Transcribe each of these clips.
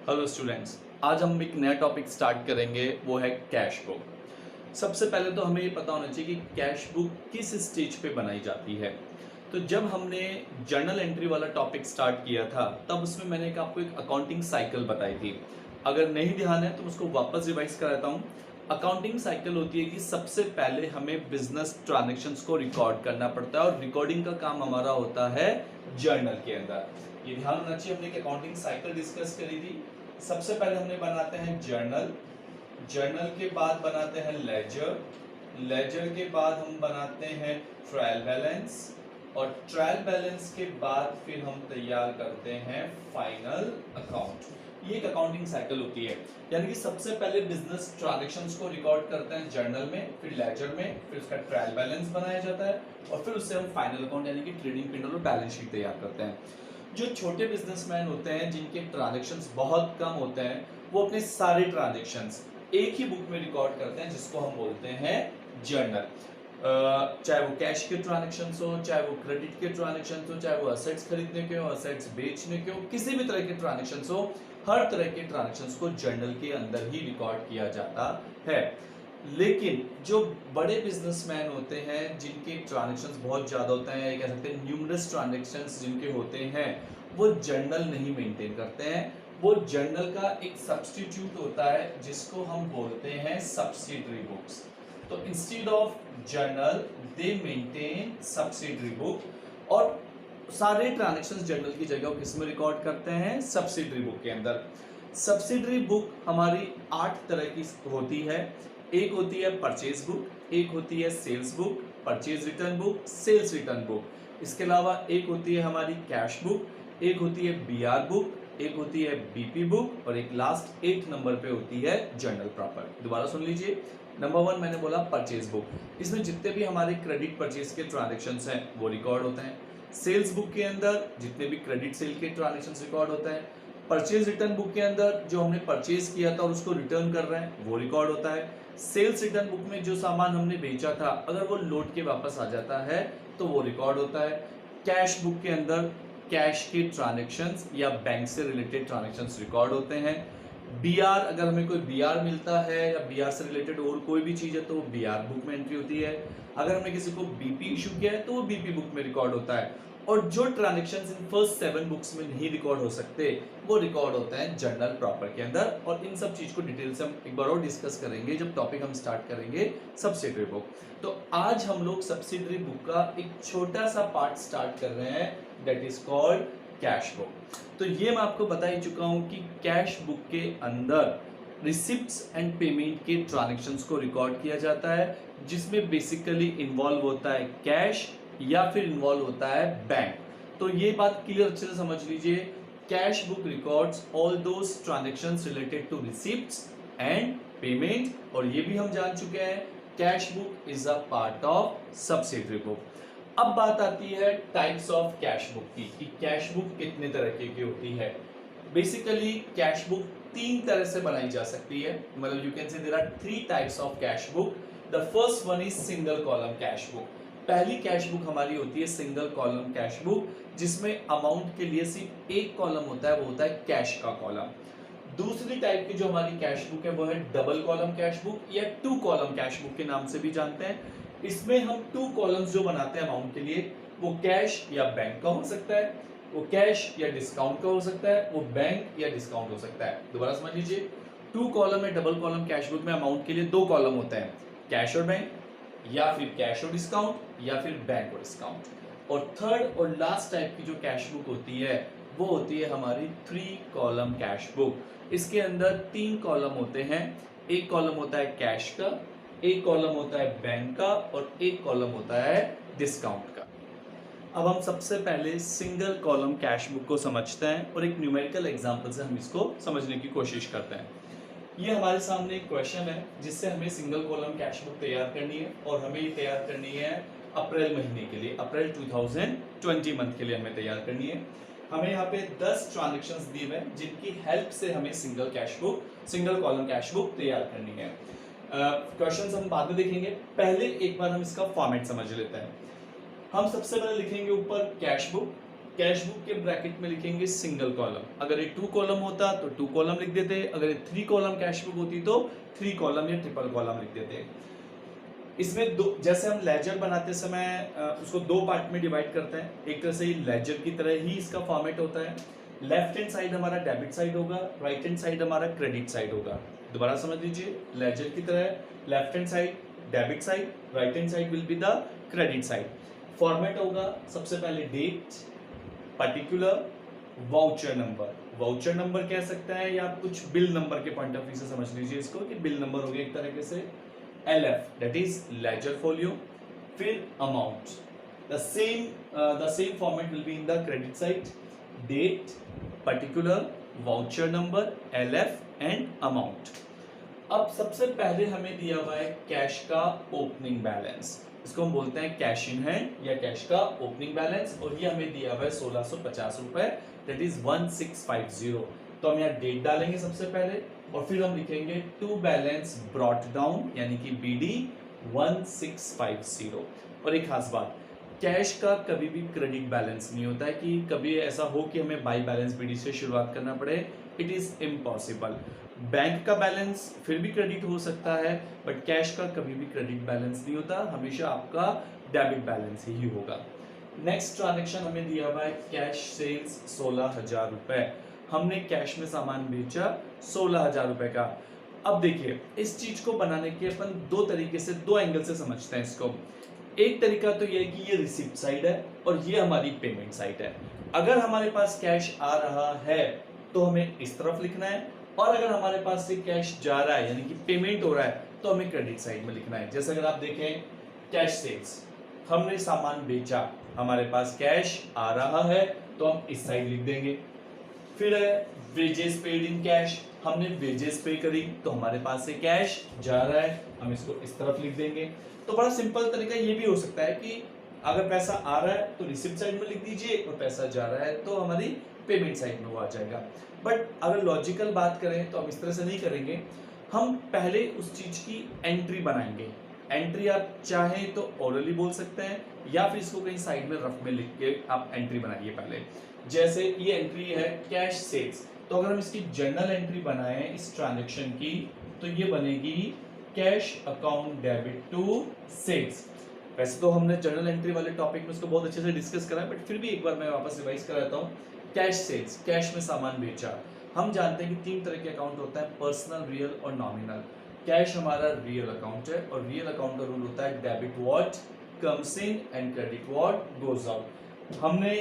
Hello students, आज हम एक नया टॉपिक स्टार्ट करेंगे, वो है कैश बुक। सबसे पहले तो हमें ये पता होना चाहिए कि कैश बुक किस स्टेज पे बनाई जाती है। तो जब हमने जर्नल एंट्री वाला टॉपिक स्टार्ट किया था, तब उसमें मैंने आपको एक अकाउंटिंग साइकिल बताई थी। अगर नहीं ध्यान है तो उसको वापस रिवाइज कराता हूँ। अकाउंटिंग साइकिल होती है कि सबसे पहले हमें बिजनेस ट्रांजेक्शन्स को रिकॉर्ड करना पड़ता है और रिकॉर्डिंग का काम हमारा होता है जर्नल के अंदर। ये ध्यान रखना चाहिए। हमने एक अकाउंटिंग साइकिल डिस्कस करी थी। सबसे पहले हमने बनाते हैं जर्नल, जर्नल के बाद बनाते हैं लेजर, लेजर के बाद हम बनाते हैं ट्रायल बैलेंस और ट्रायल बैलेंस के बाद फिर हम तैयार करते हैं फाइनल अकाउंट। ये एक अकाउंटिंग साइकिल होती है। यानी कि सबसे पहले बिजनेस ट्रांजैक्शंस को रिकॉर्ड करते हैं जर्नल में, फिर लेजर में, फिर उसका ट्रायल बैलेंस बनाया जाता है और फिर उससे हम फाइनल अकाउंट यानी कि ट्रेडिंग पिंडल और बैलेंस शीट तैयार करते हैं। जो छोटे बिजनेसमैन होते हैं जिनके ट्रांजैक्शंस बहुत कम होते हैं, वो अपने सारे ट्रांजैक्शंस एक ही बुक में रिकॉर्ड करते हैं जिसको हम बोलते हैं जर्नल। चाहे वो कैश के ट्रांजैक्शंस हो, चाहे वो क्रेडिट के ट्रांजैक्शंस हो, चाहे वो असेट्स खरीदने के हो, असेट्स बेचने के हो, किसी भी तरह के ट्रांजैक्शंस हो, हर तरह के ट्रांजैक्शंस को जर्नल के अंदर ही रिकॉर्ड किया जाता है। लेकिन जो बड़े बिजनेसमैन होते हैं जिनके ट्रांजैक्शंस बहुत ज्यादा होते हैं, कह सकते हैं न्यूमरस ट्रांजैक्शंस जिनके होते हैं, वो जर्नल नहीं मेंटेन करते हैं। वो जर्नल का एक सब्स्टिट्यूट होता है जिसको हम बोलते हैं सब्सिडरी बुक्स। तो instead of journal they maintain subsidiary book और सारे ट्रांजैक्शंस जर्नल की जगह किस में रिकॉर्ड करते हैं? सब्सिडरी बुक के अंदर। सब्सिडरी बुक हमारी 8 तरह की होती है। एक होती है परचेज बुक, एक होती है sales book, purchase return book, sales return book. इसके अलावा एक होती है हमारी कैश बुक, एक होती है बीआर बुक, एक होती है बीपी बुक और एक लास्ट 8 नंबर पे होती है जर्नल प्रॉपर। दोबारा सुन लीजिए। नंबर 1 मैंने बोला परचेज बुक। इसमें जितने भी हमारे क्रेडिट परचेज के ट्रांजैक्शंस हैं वो रिकॉर्ड होते हैं। सेल्स बुक के अंदर जितने भी क्रेडिट सेल के ट्रांजैक्शंस रिकॉर्ड होते हैं। परचेज रिटर्न बुक के अंदर जो हमने परचेज किया था और उसको रिटर्न कर रहे हैं वो रिकॉर्ड होता है। सेल्स रिटर्न बुक में जो सामान हमने बेचा था अगर वो लौट के वापस आ जाता है तो वो रिकॉर्ड होता है। कैश बुक के अंदर कैश के ट्रांजैक्शंस या बैंक से रिलेटेड ट्रांजैक्शंस रिकॉर्ड होते हैं। बीआर, अगर हमें कोई बीआर मिलता है या बीआर से रिलेटेड और कोई भी चीज है तो वो बीआर बुक में एंट्री होती है। अगर हमने किसी को बीपी इशू किया है तो वो बीपी बुक में रिकॉर्ड होता है। और जो ट्रांजैक्शंस इन फर्स्ट 7 बुक्स में नहीं रिकॉर्ड हो सकते वो रिकॉर्ड होता है जर्नल प्रॉपर के अंदर। और इन सब चीज को डिटेल से हम एक बार और डिस्कस करेंगे जब टॉपिक हम स्टार्ट करेंगे सब्सिडरी बुक। तो आज हम लोग सब्सिडरी बुक का एक छोटा सा पार्ट स्टार्ट कर रहे हैं, that is called cash book. तो ये मैं आपको बता ही चुका हूं कि कैश बुक के अंदर रिसिप्ट्स एंड पेमेंट के ट्रांजैक्शंस को रिकॉर्ड किया जाता है, जिसमें बेसिकली इन्वॉल्व होता है कैश या फिर इन्वॉल्व होता है बैंक। तो ये बात क्लियर अच्छे से समझ लीजिए। Cash book records all those transactions related to receipts and payment. और ये भी हम जान चुके हैं cash book is a part of subsidiary book. अब बात आती है टाइप्स ऑफ कैश बुक की कि कैश बुक कितने तरह की होती है। बेसिकली कैश बुक 3 तरह से बनाई जा सकती है, मतलब you can say there are 3 types of cash book. The first one is single column cash book. पहली कैश बुक हमारी होती है सिंगल कॉलम कैश बुक, जिसमें अमाउंट के लिए सिर्फ एक कॉलम होता है, वो होता है कैश का कॉलम। दूसरी टाइप की जो हमारी कैश बुक है वो है डबल कॉलम कैश बुक या 2 कॉलम कैश बुक के नाम से भी जानते हैं। इसमें हम 2 कॉलम्स जो बनाते हैं अमाउंट के लिए, वो कैश या बैंक का हो सकता है, वो कैश या डिस्काउंट का हो सकता है, वो बैंक या डिस्काउंट हो सकता है। दोबारा समझ लीजिए, 2 कॉलम या डबल कॉलम कैश बुक में अमाउंट के लिए 2 कॉलम होते हैं, कैश और बैंक, या फिर कैश और डिस्काउंट, या फिर बैंक और डिस्काउंट। और थर्ड और लास्ट टाइप की जो कैश बुक होती है वो होती है हमारी 3 कॉलम कैश बुक। इसके अंदर 3 कॉलम होते हैं। एक कॉलम होता है कैश का, एक कॉलम होता है बैंक का और एक कॉलम होता है डिस्काउंट का। अब हम सबसे पहले सिंगल कॉलम कैश बुक को समझते हैं और एक न्यूमेरिकल एग्जांपल से हम इसको समझने की कोशिश करते हैं। ये हमारे सामने एक क्वेश्चन है जिससे हमें सिंगल कॉलम कैश बुक तैयार करनी है और हमें ये तैयार करनी है अप्रैल महीने के लिए, अप्रैल 2020 मंथ के लिए हमें तैयार करनी है। हमें यहाँ पे 10 ट्रांजैक्शंस दिए हुए हैं जिनकी हेल्प से हमें सिंगल कॉलम कैश बुक तैयार करनी है। क्वेश्चंस हम बाद में देखेंगे, पहले एक बार हम इसका फॉर्मेट समझ लेते हैं। हम सबसे पहले लिखेंगे ऊपर कैश बुक, कैश बुक के ब्रैकेट में लिखेंगे सिंगल कॉलम। अगर ये 2 कॉलम होता तो 2 कॉलम लिख देते, अगर ये 3 कॉलम कैश बुक होती तो 3 कॉलम या ट्रिपल कॉलम लिख देते। इसमें दो, जैसे हम लेजर बनाते समय उसको 2 पार्ट में डिवाइड करते हैं, एक तरह से लेजर की तरह ही इसका फॉर्मेट होता है। लेफ्ट हैंड साइड हमारा डेबिट साइड होगा, राइट हैंड साइड हमारा क्रेडिट साइड होगा। दोबारा समझ लीजिए, लेजर की तरह left hand side debit side, right hand side will be the credit side. Format होगा सबसे पहले date, particular, voucher number. Voucher number कह सकते हैं या कुछ बिल नंबर के पॉइंट ऑफ व्यू से समझ लीजिए इसको कि बिल नंबर हो गया एक तरीके से। LF that is ledger folio, फिर amount, the same format will be in the credit side, date, particular, voucher number, LF and amount। अब सबसे पहले हमें दिया हुआ है कैश का ओपनिंग बैलेंस, इसको हम बोलते हैं कैश इन हैंड या कैश का ओपनिंग बैलेंस, और ये हमें दिया हुआ है 1650 रुपए, दैट इज 1650। तो हम यहाँ डेट डालेंगे सबसे पहले और फिर हम लिखेंगे टू बैलेंस ब्रॉट डाउन यानी कि BD 1650। और एक खास बात, कैश का कभी भी क्रेडिट बैलेंस नहीं होता है कि कभी ऐसा हो कि हमें बाई बैलेंस BD से शुरुआत करना पड़े, इट इज इम्पॉसिबल। बैंक का बैलेंस फिर भी क्रेडिट हो सकता है, बट कैश का कभी भी क्रेडिट बैलेंस नहीं होता, हमेशा आपका डेबिट बैलेंस ही होगा। नेक्स्ट ट्रांजेक्शन हमें दिया हुआ है कैश सेल्स 16,000 रुपए, हमने कैश में सामान बेचा 16,000 रुपए का। अब देखिए, इस चीज को बनाने के अपन 2 तरीके से, 2 एंगल से समझते हैं इसको। एक तरीका तो ये है कि ये रिसिप्ट साइड है और ये हमारी पेमेंट साइड है। अगर हमारे पास कैश आ रहा है तो हमें इस तरफ लिखना है, और अगर हमारे पास से कैश जा रहा है यानी कि पेमेंट हो रहा है तो हमें क्रेडिट साइड में लिखना है। जैसे अगर आप देखें कैश सेल्स, हमने सामान बेचा, हमारे पास कैश आ रहा है तो हम इस साइड लिख देंगे। फिर है वेजेस पेड इन कैश, हमने वेजेस पे करी तो हमारे पास से कैश जा रहा है, हम इसको इस तरफ लिख देंगे। तो बड़ा सिंपल तरीका ये भी हो सकता है कि अगर पैसा आ रहा है तो रिसिप्ट साइड में लिख दीजिए और पैसा जा रहा है तो हमारी पेमेंट साइड में वो आ जाएगा। बट अगर लॉजिकल बात करें तो हम इस तरह से नहीं करेंगे, हम पहले उस चीज की एंट्री बनाएंगे। एंट्री आप चाहें तो ओरली बोल सकते हैं या फिर इसको कहीं साइड में रफ में लिख के आप एंट्री बनाइए पहले। जैसे ये एंट्री है कैश सेल्स, तो अगर हम इसकी जर्नल एंट्री बनाएं इस ट्रांजैक्शन की तो ये बनेगी cash account debit to sales. वैसे तो हमने जर्नल एंट्री वाले टॉपिक में इसको बहुत अच्छे से डिस्कस करा है, बट फिर भी एक बार मैं वापस रिवाइज कर देता हूँ। कैश सेल्स, कैश में सामान बेचा। हम जानते हैं कि 3 तरह के अकाउंट होता है, पर्सनल, रियल और नॉमिनल। कैश हमारा रियल अकाउंट है और रियल अकाउंट का रूल होता है debit what comes in and credit what goes out. हमने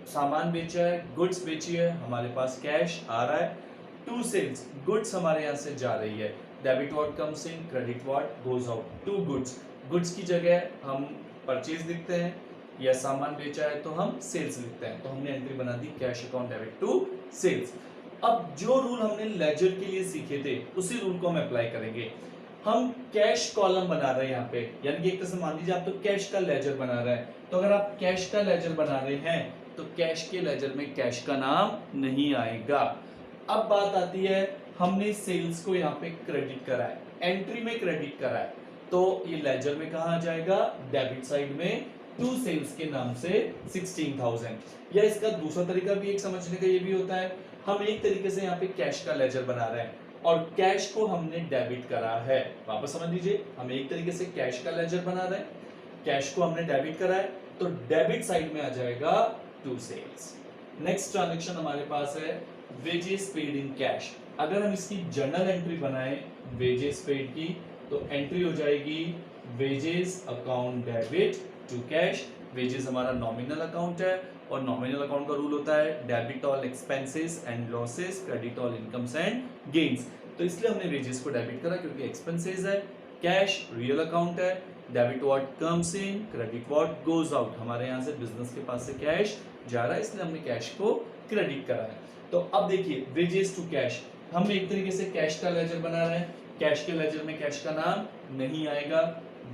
सामान बेचा है, गुड्स बेची है, हमारे पास कैश आ रहा है। टू सेल्स, गुड्स हमारे यहाँ से जा रही है, debit what comes in, credit what goes out. To goods, goods की जगह हम परचेज लिखते हैं, या सामान बेचा है तो हम सेल्स लिखते हैं, तो हमने एंट्री बना दी cash account debit to sales. अब जो रूल हमने लेजर के लिए सीखे थे उसी रूल को हम अप्लाई करेंगे। हम कैश कॉलम बना रहे हैं यहाँ पे, यानी कि एक तरह से मान लीजिए आप तो कैश का लेजर बना रहे हैं, तो अगर आप कैश का लेजर बना रहे हैं तो कैश के लेजर में कैश का नाम नहीं आएगा। अब बात आती है, हमने सेल्स को यहाँ पे क्रेडिट करा है, एंट्री में क्रेडिट करा है, तो ये लेजर में कहाँ आ जाएगा, डेबिट साइड में टू सेल्स के नाम से 16,000। या इसका दूसरा तरीका भी एक समझने का ये भी होता है, हम एक तरीके से यहाँ पे कैश का लेजर बना रहे हैं और कैश को हमने डेबिट करा है। वापस समझ लीजिए, हम एक तरीके से कैश का लेजर बना रहे हैं, कैश को हमने डेबिट करा है, तो डेबिट साइड में आ जाएगा टू सेल्स। नेक्स्ट ट्रांजैक्शन हमारे पास है वेजेस पेड इन कैश। अगर हम इसकी जर्नल एंट्री बनाएं वेजेस पेड की, तो एंट्री हो जाएगी wages account debit to cash. Wages हमारा नॉमिनल अकाउंट है और नॉमिनल अकाउंट का रूल होता है debit all expenses and losses, credit all incomes and gains. तो इसलिए हमने वेजेस को डेबिट करा क्योंकि एक्सपेंसेस है। कैश रियल अकाउंट है, debit what comes in, credit what goes out. हमारे यहाँ से बिजनेस के पास से कैश जा रहा है, इसलिए हमने कैश को क्रेडिट करा है। तो अब देखिए वेजेस टू कैश, हम एक तरीके से कैश का लेजर बना रहे हैं, कैश के लेजर में कैश का नाम नहीं आएगा।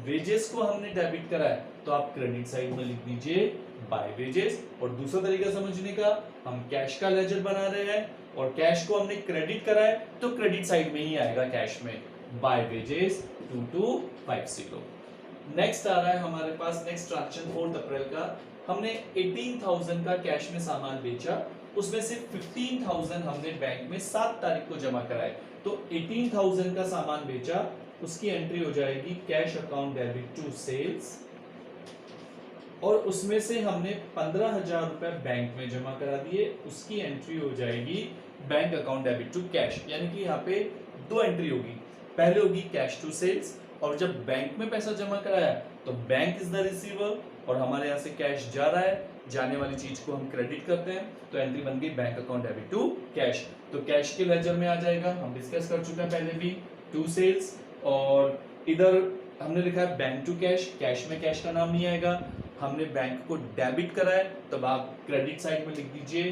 वेजेस को हमने डेबिट करा है तो आप क्रेडिट साइड में लिख दीजिए बाय वेजेस। और दूसरा तरीका समझने का, हम कैश का लेजर बना रहे हैं और कैश को हमने क्रेडिट करा है तो क्रेडिट साइड में ही आएगा कैश में बाय वेजेस 2250। नेक्स्ट आ रहा है हमारे पास नेक्स्ट ट्रांजैक्शन 4 अप्रैल का हमने 18,000 का कैश में सामान बेचा, उसमें से 15,000 हमने बैंक में 7 तारीख को जमा कराए। तो 18,000 का सामान बेचा, उसकी एंट्री हो जाएगी cash account debit to sales, और उसमें से हमने 15,000 रुपए बैंक में जमा करा दिए, उसकी एंट्री हो जाएगी bank account debit to cash. यानी कि यहाँ पे दो एंट्री होगी, पहले होगी कैश टू सेल्स, और जब बैंक में पैसा जमा कराया तो बैंक इज द रिसीवर और हमारे यहाँ से कैश जा रहा है, जाने वाली चीज को हम क्रेडिट करते हैं, तो एंट्री बन गई bank account debit to cash. तो कैश के लेजर में आ जाएगा, हम डिस्कस कर चुके हैं पहले भी, टू सेल्स, और इधर हमने लिखा है बैंक टू कैश, कैश में कैश का नाम नहीं आएगा, हमने बैंक को डेबिट करा है, तब आप क्रेडिट साइड में लिख दीजिए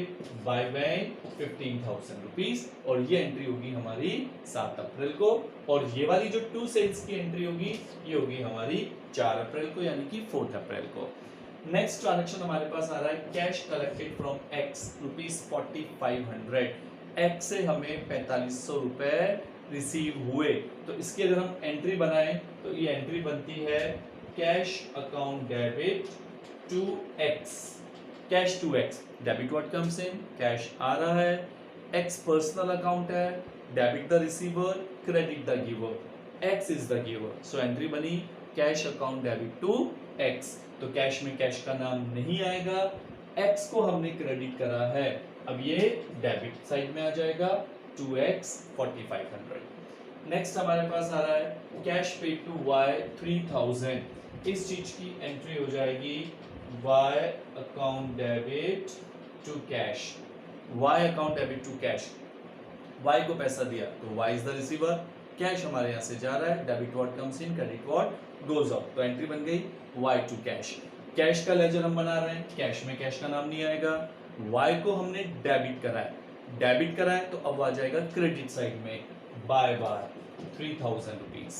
बाय बैंक 15,000 रुपीज, और ये एंट्री होगी हमारी 7 अप्रैल को, और ये वाली जो टू सेल्स की एंट्री होगी ये होगी हमारी 4 अप्रैल को, यानी कि 4 अप्रैल को। नेक्स्ट ट्रांजेक्शन हमारे पास आ रहा है cash collected from x rupees 4500, x से हमें 4500 रुपए रिसीव हुए। तो इसकी अगर हम एंट्री बनाएं तो ये एंट्री बनती है cash account debit to X, cash to X, debit what comes in, cash आ रहा है, एक्स पर्सनल अकाउंट है, debit the receiver, credit the giver, X is the giver, so entry बनी cash account debit to X. तो cash में cash का नाम नहीं आएगा, एक्स को हमने क्रेडिट करा है, अब ये डेबिट साइड में आ जाएगा 2x 4500। नेक्स्ट हमारे पास आ रहा है कैश पे टू y 3000, इस चीज की एंट्री हो जाएगी y account debit to cash, y account debit to cash, y को पैसा दिया तो y is the receiver, cash हमारे यहाँ से जा रहा है, debit what comes in, credit what goes out, तो एंट्री बन गई y टू कैश। कैश का लेजर हम बना रहे हैं, कैश में कैश का नाम नहीं आएगा, y को हमने डेबिट करा है, डेबिट करा है तो अब आ जाएगा क्रेडिट साइड में बाय 3000 रुपीज।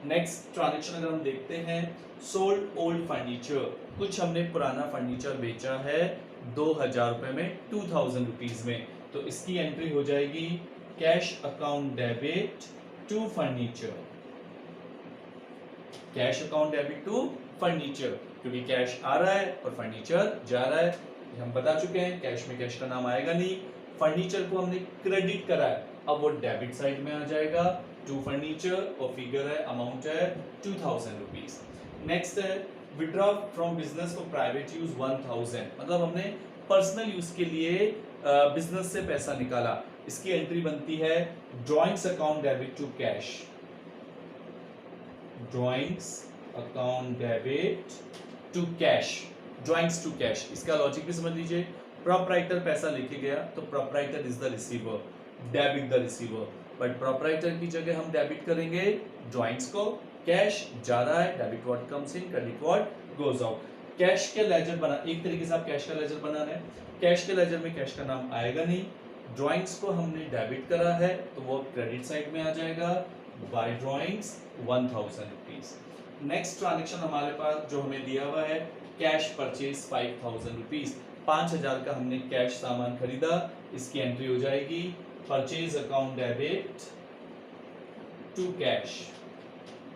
नेक्स्ट ट्रांजेक्शन अगर हम देखते हैं सोल्ड ओल्ड फर्नीचर, कुछ हमने पुराना फर्नीचर बेचा है 2000 रुपए में 2000 रुपीज में, तो इसकी एंट्री हो जाएगी cash account debit to furniture, cash account debit to furniture, क्योंकि कैश आ रहा है और फर्नीचर जा रहा है, हम बता चुके हैं कैश में कैश का नाम आएगा नहीं, फर्नीचर को हमने क्रेडिट करा है, अब वो डेबिट साइड में आ जाएगा टू फर्नीचर, और फिगर है, अमाउंट है 2000 रुपीज। नेक्स्ट है withdraw from business for private use 1000, मतलब हमने पर्सनल यूज के लिए बिजनेस से पैसा निकाला, इसकी एंट्री बनती है drawings account debit to cash, drawings account debit to cash, drawings to cash, इसका लॉजिक भी समझ लीजिए, प्रोप्राइटर पैसा लेके गया तो proprietor is the receiver, debit the receiver, but proprietor की जगह हम डेबिट करेंगे ड्रॉइंग्स को, कैश जा रहा है, debit what comes in, credit what goes out. Cash के लेजर बना, एक तरीके से आप कैश का लेजर बना रहे हैं, कैश के लेजर में कैश का नाम आएगा नहीं, ड्रॉइंग्स को हमने डेबिट करा है तो वो क्रेडिट साइड में आ जाएगा by drawings 1000 rupees. Next transaction हमारे पास जो हमें दिया हुआ है कैश परचेज 5000 रुपीज, 5000 का हमने कैश सामान खरीदा, इसकी एंट्री हो जाएगी purchase account debit to cash,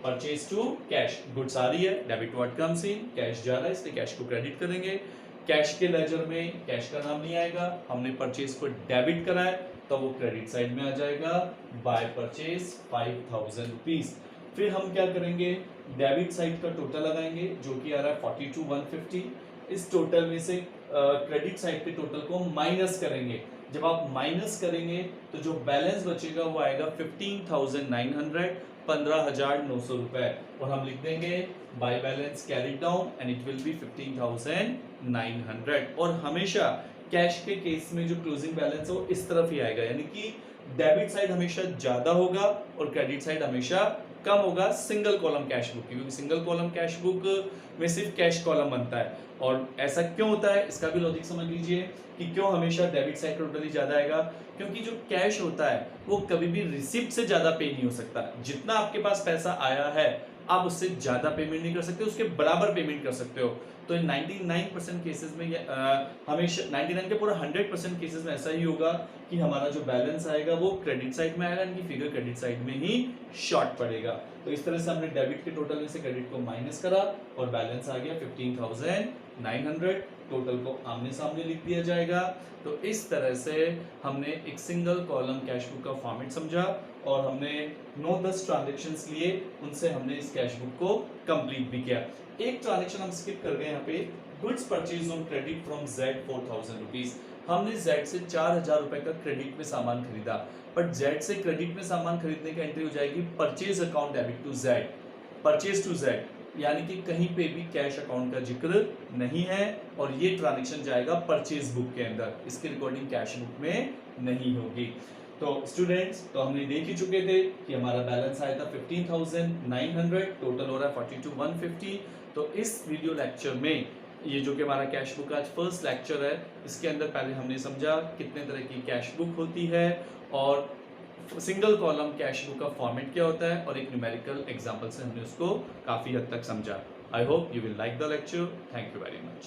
purchase to cash, goods आ रही है, debit what comes in, cash जा रहा है इसलिए कैश को क्रेडिट करेंगे, कैश के लेजर में कैश का नाम नहीं आएगा, हमने परचेज को डेबिट करा है तो वो क्रेडिट साइड में आ जाएगा बाय परचेज 5000 रुपीज। फिर हम क्या करेंगे, डेबिट साइड का टोटल लगाएंगे जो कि आ रहा है 42,150, इस टोटल में से क्रेडिट साइड के टोटल को माइनस करेंगे, जब आप माइनस करेंगे तो जो बैलेंस बचेगा वो आएगा 15,900, 15,900 रुपए, और हम लिख देंगे by balance carry down and it will be 15,900, और हमेशा कैश के केस में जो क्लोजिंग बैलेंस है वो इस तरफ ही आएगा, यानी कि डेबिट साइड हमेशा ज्यादा होगा और क्रेडिट साइड हमेशा कम होगा सिंगल कॉलम कैश बुक, क्योंकि सिंगल कॉलम कैश बुक में सिर्फ कैश कॉलम बनता है। और ऐसा क्यों होता है इसका भी लॉजिक समझ लीजिए कि क्यों हमेशा डेबिट साइड टोटली ज्यादा आएगा, क्योंकि जो कैश होता है वो कभी भी रिसिप्ट से ज्यादा पे नहीं हो सकता, जितना आपके पास पैसा आया है आप उससे ज्यादा पेमेंट नहीं कर सकते, उसके बराबर पेमेंट कर सकते हो। तो 99% केसेस में हमेशा 99 के पूरा 100% केसेस में ऐसा ही होगा कि हमारा जो बैलेंस आएगा वो क्रेडिट साइड में आएगा, इनकी फिगर क्रेडिट साइड में ही शॉर्ट पड़ेगा। तो इस तरह से हमने डेबिट के टोटल में से क्रेडिट को माइनस करा और बैलेंस आ गया 15,900, टोटल को आमने सामने लिख दिया जाएगा। तो इस तरह से हमने एक सिंगल कॉलम कैश बुक का फॉर्मेट समझा और हमने 9-10 ट्रांजेक्शंस लिए, उनसे हमने इस कैश बुक को कंप्लीट भी किया। एक ट्रांजेक्शन हम स्किप कर गए यहाँ पे, goods purchase on credit from Z 4000 rupees. हमने जेड से 4000 रुपए का क्रेडिट में सामान खरीदा, बट जेड से क्रेडिट में सामान खरीदने की एंट्री हो जाएगी purchase account debit to Z, purchase to Z, यानी कि कहीं पे भी कैश अकाउंट का जिक्र नहीं है और ये ट्रांजेक्शन जाएगा परचेज बुक के अंदर, इसकी रिकॉर्डिंग कैश बुक में नहीं होगी। तो स्टूडेंट्स, तो हमने देख ही चुके थे कि हमारा बैलेंस आया था 15,900, टोटल हो रहा है 42,150। तो इस वीडियो लेक्चर में ये जो कि हमारा कैश बुक आज फर्स्ट लेक्चर है, इसके अंदर पहले हमने समझा कितने तरह की कैश बुक होती है और सिंगल कॉलम कैश बुक का फॉर्मेट क्या होता है, और एक न्यूमेरिकल एग्जांपल से हमने उसको काफी हद तक समझा। I hope you will like the lecture. Thank you very much.